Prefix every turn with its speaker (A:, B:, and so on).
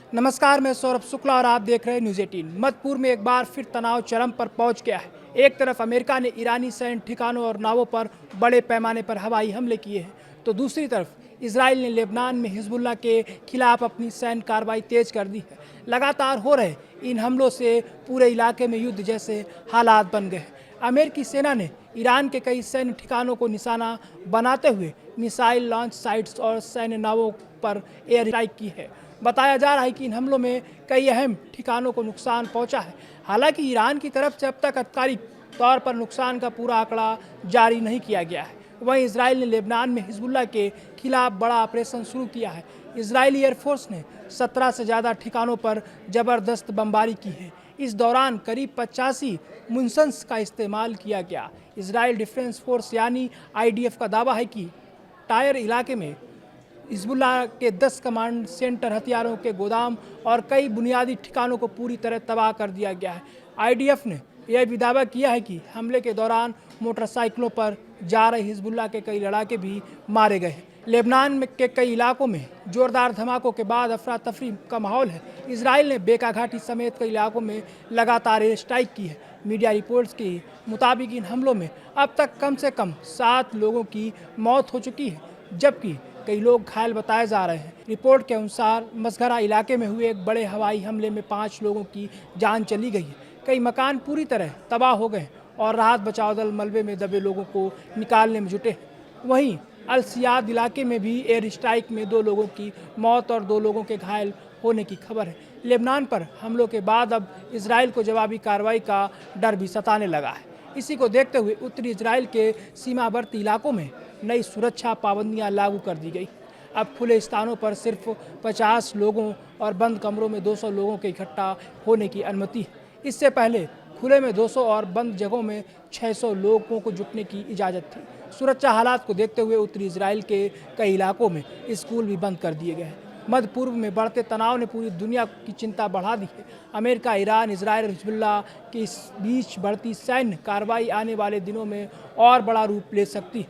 A: नमस्कार, मैं सौरभ शुक्ला और आप देख रहे हैं न्यूज़ 18। मध्य पूर्व में एक बार फिर तनाव चरम पर पहुंच गया है। एक तरफ अमेरिका ने ईरानी सैन्य ठिकानों और नावों पर बड़े पैमाने पर हवाई हमले किए हैं, तो दूसरी तरफ इसराइल ने लेबनान में हिजबुल्लाह के खिलाफ अपनी सैन्य कार्रवाई तेज कर दी है। लगातार हो रहे इन हमलों से पूरे इलाके में युद्ध जैसे हालात बन गए हैं। अमेरिकी सेना ने ईरान के कई सैन्य ठिकानों को निशाना बनाते हुए मिसाइल लॉन्च साइट्स और सैन्य नावों पर एयर स्ट्राइक की है। बताया जा रहा है कि इन हमलों में कई अहम ठिकानों को नुकसान पहुंचा है। हालांकि ईरान की तरफ से अब तक आधिकारिक तौर पर नुकसान का पूरा आंकड़ा जारी नहीं किया गया है। वहीं इसराइल ने लेबनान में हिजबुल्लाह के खिलाफ बड़ा ऑपरेशन शुरू किया है। इजरायली एयरफोर्स ने 17 से ज़्यादा ठिकानों पर ज़बरदस्त बमबारी की है। इस दौरान करीब 85 मुंसन्स का इस्तेमाल किया गया। इजराइल डिफेंस फोर्स यानी IDF का दावा है कि टायर इलाके में हिजबुल्लाह के 10 कमांड सेंटर, हथियारों के गोदाम और कई बुनियादी ठिकानों को पूरी तरह तबाह कर दिया गया है। IDF ने यह भी दावा किया है कि हमले के दौरान मोटरसाइकिलों पर जा रहे हिजबुल्लाह के कई लड़ाके भी मारे गए हैं। लेबनान के कई इलाकों में जोरदार धमाकों के बाद अफरा तफरी का माहौल है। इसराइल ने बेका घाटी समेत कई इलाकों में लगातार एयर स्ट्राइक की है। मीडिया रिपोर्ट्स के मुताबिक इन हमलों में अब तक कम से कम 7 लोगों की मौत हो चुकी है, जबकि कई लोग घायल बताए जा रहे हैं। रिपोर्ट के अनुसार मसगरा इलाके में हुए एक बड़े हवाई हमले में 5 लोगों की जान चली गई है। कई मकान पूरी तरह तबाह हो गए और राहत बचाव दल मलबे में दबे लोगों को निकालने में जुटे हैं। वहीं अल सियाद इलाके में भी एयर स्ट्राइक में 2 लोगों की मौत और 2 लोगों के घायल होने की खबर है। लेबनान पर हमलों के बाद अब इसराइल को जवाबी कार्रवाई का डर भी सताने लगा है। इसी को देखते हुए उत्तरी इजराइल के सीमावर्ती इलाकों में नई सुरक्षा पाबंदियां लागू कर दी गई। अब खुले स्थानों पर सिर्फ 50 लोगों और बंद कमरों में 200 लोगों के इकट्ठा होने की अनुमति है। इससे पहले खुले में 200 और बंद जगहों में 600 लोगों को जुटने की इजाज़त थी। सुरक्षा हालात को देखते हुए उत्तरी इजराइल के कई इलाकों में स्कूल भी बंद कर दिए गए हैं। मध्य पूर्व में बढ़ते तनाव ने पूरी दुनिया की चिंता बढ़ा दी है। अमेरिका, ईरान, इसराइल और हिजबुल्लाह के इस बीच बढ़ती सैन्य कार्रवाई आने वाले दिनों में और बड़ा रूप ले सकती है।